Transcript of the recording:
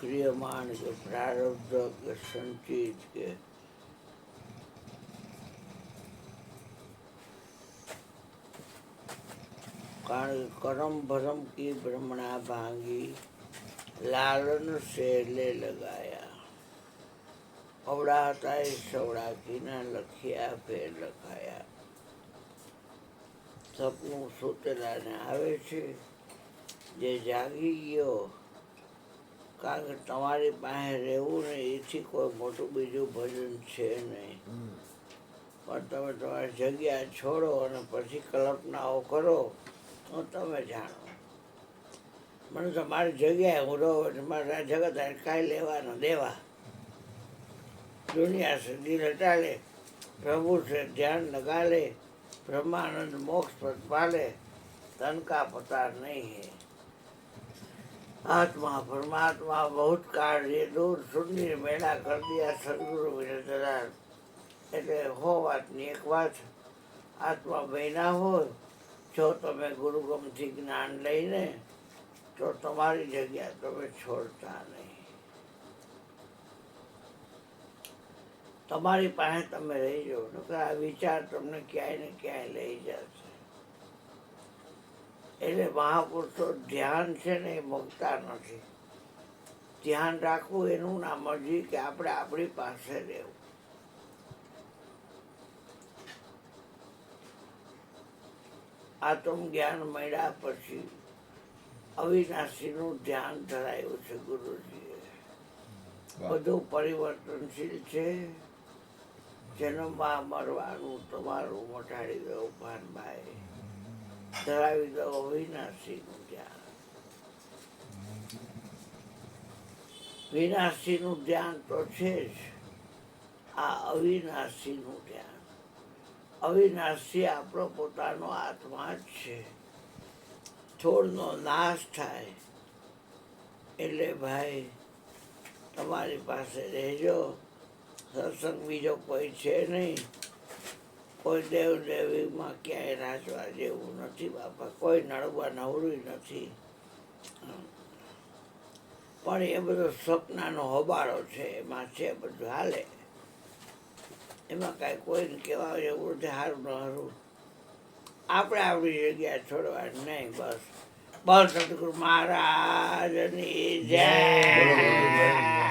ક્રિયમાણ કે પ્રારબ્ધ કે સંચિત કે કારણ કે કરમ ભરમ કી ભ્રમણા ભાંગી લાલન से ले लगाया અવડા હતા એ સવડા કીના લખ્યા ફેર લખાયા. સપનું સુતેલાને આવે છે, જે જાગી ગયો, કારણ કે તમારી પાસે રહેવું ને એથી કોઈ મોટું બીજું ભજન છે નહીં. પણ તમે તમારી જગ્યા છોડો અને પછી કલ્પનાઓ કરો તો તમે જાણો. મને તમારી જગ્યાએ હું રહું એટલે મારા જગત કાંઈ લેવાના દેવા. दुनिया से दिल हटा ले, प्रभु से ध्यान लगा ले, ब्रह्मानंद मोक्ष पद पाले, तन का पता नहीं है. आत्मा परमात्मा बहुत काल ये दूर सुंदर मेला कर दिया सदगुरु विरतदार. એટલે હો વાતની એક વાત, આત્મા બન્યા હોય જો તમે ગુરુગમથી જ્ઞાન લઈને તો તમારી જગ્યા તમે છોડતા નહીં. તમારી પાસે તમે રહી જાઓ, નકર આ વિચાર તમને ક્યાંય ને ક્યાંય લઈ જશે. એટલે મહાપુરુષો ધ્યાન છે ને એ મૂકતા નથી. ધ્યાન રાખવું એનું નામ જ કે આપણે આપણી પાસે રહેવું. આત્મ જ્ઞાન મળ્યા પછી અવિનાશીનું ધ્યાન ધરાયું છે ગુરુજીએ. બધું પરિવર્તનશીલ છે. જન્મમાં મરવાનું તમારું મટાડી દો ભાનભાઈ, ધરાવી દો અવિનાશીનું ધ્યાન. વિનાશીનું ધ્યાન તો છે જ, આ અવિનાશીનું ધ્યાન. અવિનાશી આપણો પોતાનો આત્મા જ છે. થોડનો નાશ થાય એટલે ભાઈ તમારી પાસે રહેજો. સત્સંગ બીજો કોઈ છે નહીં. કોઈ દેવ દેવીમાં ક્યાંય રાચવા જેવું નથી બાપા. કોઈ નડવા નવરું નથી. પણ એ બધો સપનાનો હોબાળો છે, એમાં છે બધું હાલે. એમાં કાંઈ કોઈને કહેવા જેવું નથી. સારું ન સારું આપણે આપણી જગ્યા છોડવાની નહીં. બસ બસ સદગુરુ મહારાજની જય.